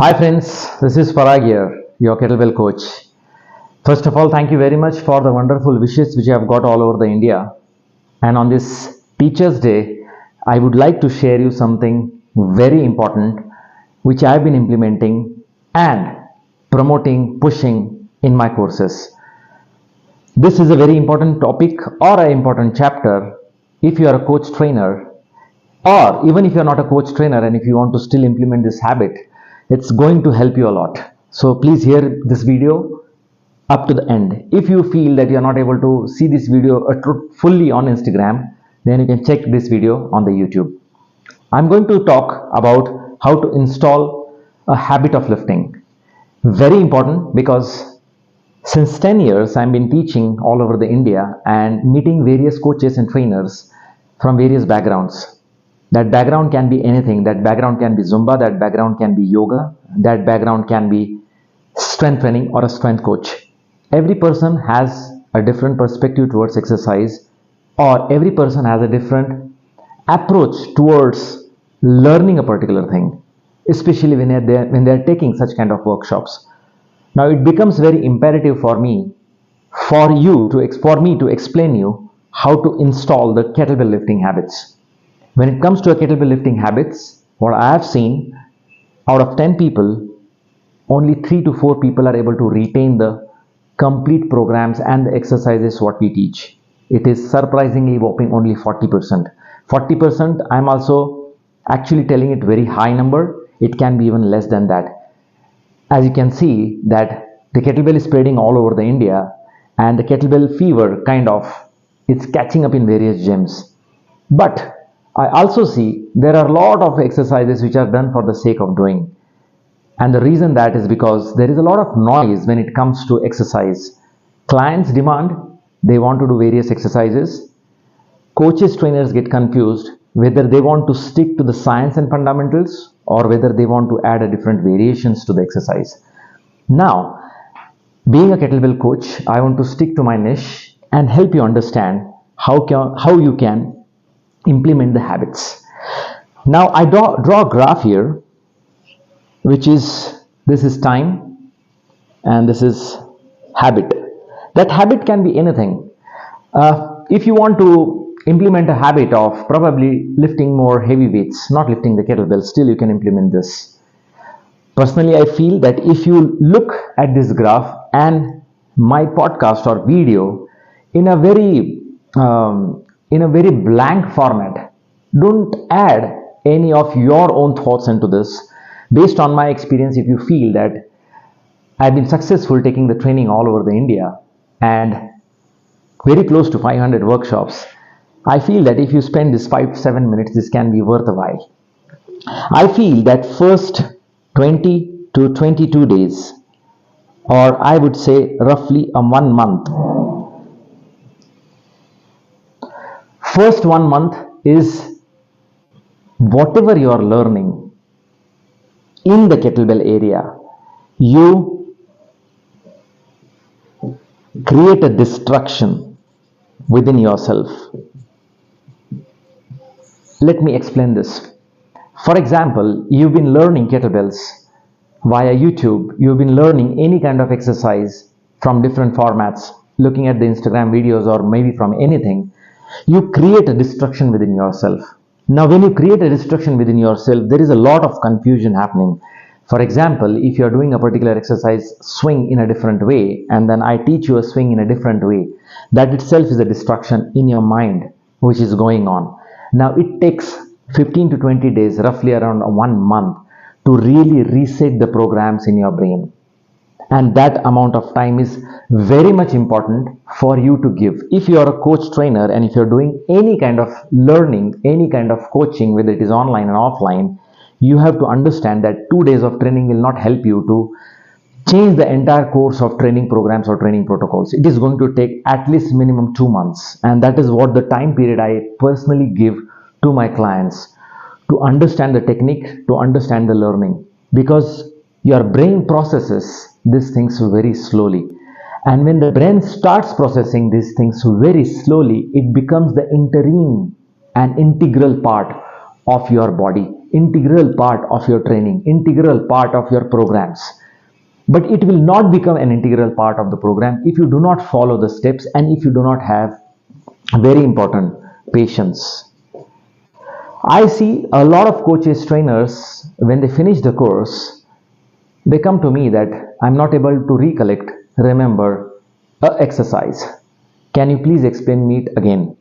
Hi friends, this is Parag here, your kettlebell coach. First of all, thank you very much for the wonderful wishes which I have got all over the India. And on this Teachers Day, I would like to share you something very important which I have been implementing and promoting, pushing in my courses. This is a very important topic or an important chapter if you are a coach trainer, or even if you're not a coach trainer and if you want to still implement this habit, it's going to help you a lot. So please hear this video up to the end. If you feel that you're not able to see this video fully on Instagram, then you can check this video on the YouTube. I'm going to talk about how to install a habit of lifting. Very important, because since 10 years I've been teaching all over the India and meeting various coaches and trainers from various backgrounds. That background can be anything. That background can be Zumba, that background can be yoga, that background can be strength training or a strength coach. Every person has a different perspective towards exercise, or every person has a different approach towards learning a particular thing, especially when they're taking such kind of workshops. Now it becomes very imperative for me, for me to explain you how to install the kettlebell lifting habits. When it comes to a kettlebell lifting habits, what I have seen, out of 10 people, only 3 to 4 people are able to retain the complete programs and the exercises what we teach. It is surprisingly whopping only 40%. 40%, I'm also actually telling it very high number. It can be even less than that. As you can see that the kettlebell is spreading all over the India, and the kettlebell fever it's catching up in various gyms. But I also see there are a lot of exercises which are done for the sake of doing. And the reason that is because there is a lot of noise when it comes to exercise. Clients demand, they want to do various exercises. Coaches, trainers get confused whether they want to stick to the science and fundamentals or whether they want to add a different variations to the exercise. Now, being a kettlebell coach, I want to stick to my niche and help you understand how you can implement the habits. Now I draw a graph here, which is, this is time and this is habit. That habit can be anything. If you want to implement a habit of probably lifting more heavy weights, not lifting the kettlebell, still you can implement this. Personally, I feel that if you look at this graph and my podcast or video in a very blank format, don't add any of your own thoughts into this. Based on my experience, if you feel that I've been successful taking the training all over the India and very close to 500 workshops, I feel that if you spend this 5-7 minutes, this can be worth a while. I feel that first 20 to 22 days, or I would say roughly a 1 month. First 1 month is whatever you are learning in the kettlebell area, you create a distraction within yourself. Let me explain this. For example, you've been learning kettlebells via YouTube, you've been learning any kind of exercise from different formats, looking at the Instagram videos or maybe from anything. You create a distraction within yourself. Now, when you create a distraction within yourself, there is a lot of confusion happening. For example, if you are doing a particular exercise, swing in a different way, and then I teach you a swing in a different way, that itself is a distraction in your mind which is going on. Now, it takes 15 to 20 days, roughly around 1 month, to really reset the programs in your brain. And that amount of time is very much important for you to give. If you are a coach trainer and if you're doing any kind of learning, any kind of coaching, whether it is online and offline, you have to understand that 2 days of training will not help you to change the entire course of training programs or training protocols. It is going to take at least minimum 2 months, and that is what the time period I personally give to my clients to understand the technique, to understand the learning, because your brain processes these things very slowly, and when the brain starts processing these things very slowly, it becomes the interim and integral part of your body. integral part of your training, integral part of your programs. But it will not become an integral part of the program if you do not follow the steps and if you do not have very important patience. I see a lot of coaches, trainers, when they finish the course, they come to me that I'm not able to recollect, remember a exercise. Can you please explain me it again?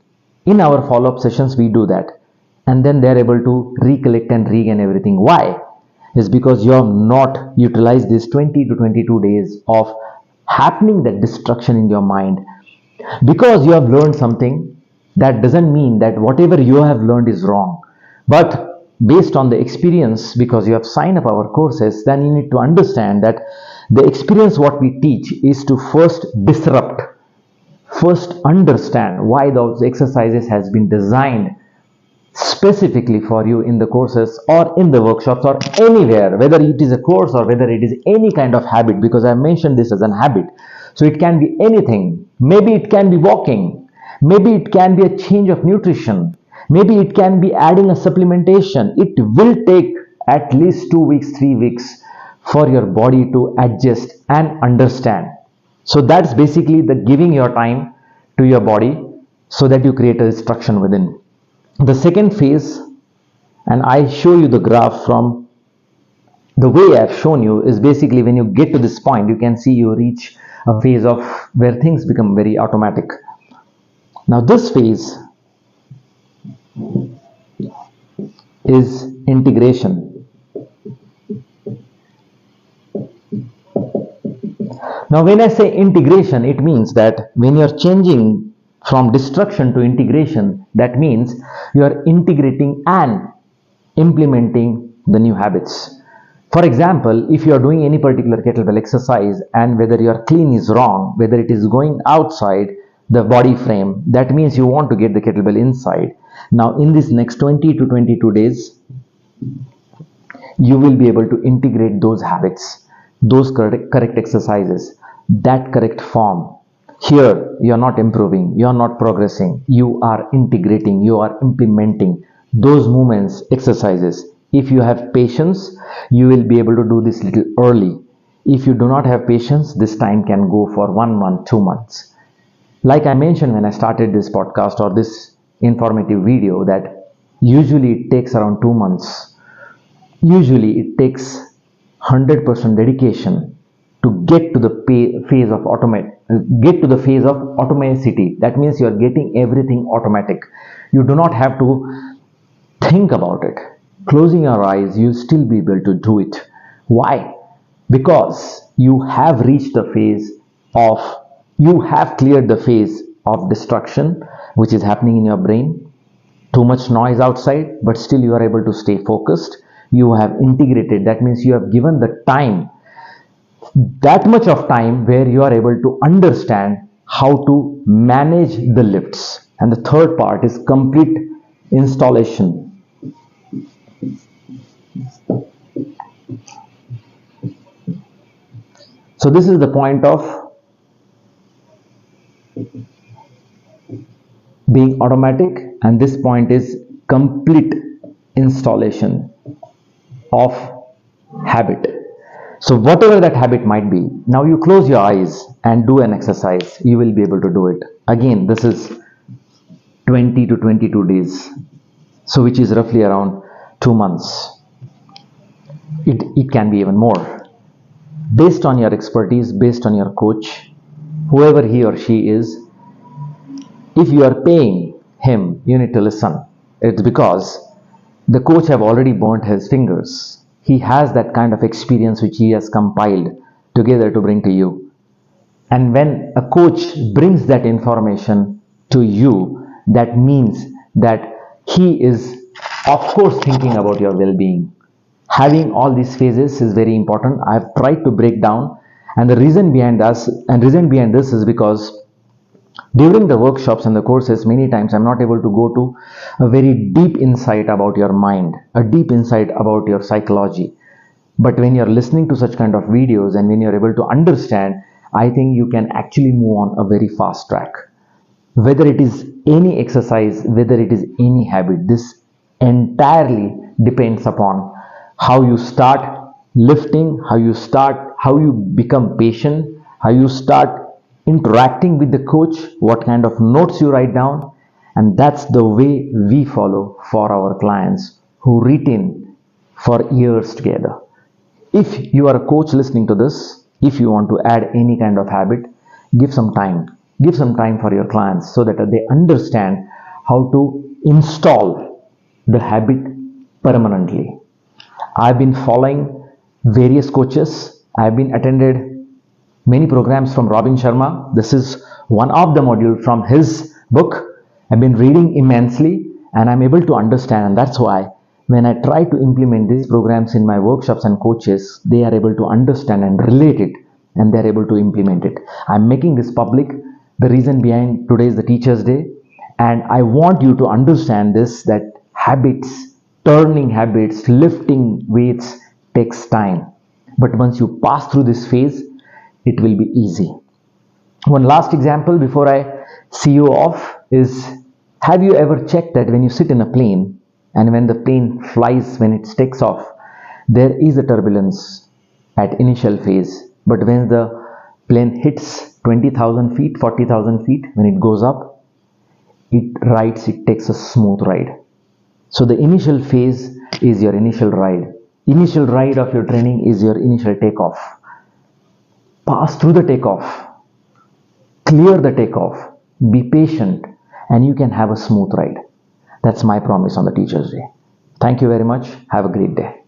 In our follow-up sessions, we do that. And then they're able to recollect and regain everything. Why? Is because you have not utilized this 20 to 22 days of happening that destruction in your mind. Because you have learned something, that doesn't mean that whatever you have learned is wrong. But based on the experience, because you have signed up our courses, then you need to understand that the experience what we teach is to first disrupt, first understand why those exercises has been designed specifically for you in the courses or in the workshops or anywhere, whether it is a course or whether it is any kind of habit, because I mentioned this as an habit. So it can be anything. Maybe it can be walking, maybe it can be a change of nutrition, maybe it can be adding a supplementation. It will take at least 2 weeks, 3 weeks for your body to adjust and understand. So that's basically the giving your time to your body so that you create a instruction within. The second phase, and I show you the graph from the way I've shown you, is basically when you get to this point, you can see you reach a phase of where things become very automatic. Now this phase is integration. Now when I say integration, it means that when you're changing from destruction to integration, that means you are integrating and implementing the new habits. For example, if you are doing any particular kettlebell exercise and whether your clean is wrong, whether it is going outside the body frame, that means you want to get the kettlebell inside. Now in this next 20 to 22 days, you will be able to integrate those habits, those correct exercises, that correct form. Here, you are not improving, you are not progressing, you are integrating, you are implementing those movements, exercises. If you have patience, you will be able to do this little early. If you do not have patience, this time can go for 1 month, 2 months. Like I mentioned when I started this podcast or this informative video, that usually it takes around 2 months. Usually it takes 100% dedication to get to the phase of automaticity. That means you are getting everything automatic. You do not have to think about it. Closing your eyes, you still be able to do it. Why? Because you have reached the phase of, you have cleared the phase of destruction which is happening in your brain. Too much noise outside, but still you are able to stay focused. You have integrated, that means you have given the time, that much of time where you are able to understand how to manage the lifts. And the third part is complete installation. So this is the point of being automatic, and this point is complete installation of habit. So whatever that habit might be, now you close your eyes and do an exercise, you will be able to do it. Again, this is 20 to 22 days, so which is roughly around 2 months. It can be even more. Based on your expertise, based on your coach, whoever he or she is, if you are paying him, you need to listen. It's because the coach have already burnt his fingers. He has that kind of experience which he has compiled together to bring to you. And when a coach brings that information to you, that means that he is, of course, thinking about your well-being. Having all these phases is very important. I've tried to break down, and the reason behind this is because during the workshops and the courses, many times I'm not able to go to a very deep insight about your mind, a deep insight about your psychology. But when you're listening to such kind of videos and when you're able to understand, I think you can actually move on a very fast track. Whether it is any exercise, whether it is any habit, this entirely depends upon how you start lifting, how you become patient, how you start interacting with the coach, what kind of notes you write down, and that's the way we follow for our clients who retain for years together. If you are a coach listening to this, if you want to add any kind of habit, give some time. Give some time for your clients so that they understand how to install the habit permanently. I've been following various coaches. I've been attended many programs from Robin Sharma. This is one of the module from his book. I've been reading immensely and I'm able to understand, and that's why when I try to implement these programs in my workshops and coaches, they are able to understand and relate it and they're able to implement it. I'm making this public. The reason behind today is the Teachers' Day, and I want you to understand this, that habits, turning habits, lifting weights takes time. But once you pass through this phase, it will be easy. One last example before I see you off is, have you ever checked that when you sit in a plane and when the plane flies, when it takes off, there is a turbulence at initial phase, but when the plane hits 20,000 feet, 40,000 feet, when it goes up, it takes a smooth ride. So the initial phase is your initial ride. Initial ride of your training is your initial takeoff. Pass through the takeoff, clear the takeoff, be patient, and you can have a smooth ride. That's my promise on the Teacher's Day. Thank you very much. Have a great day.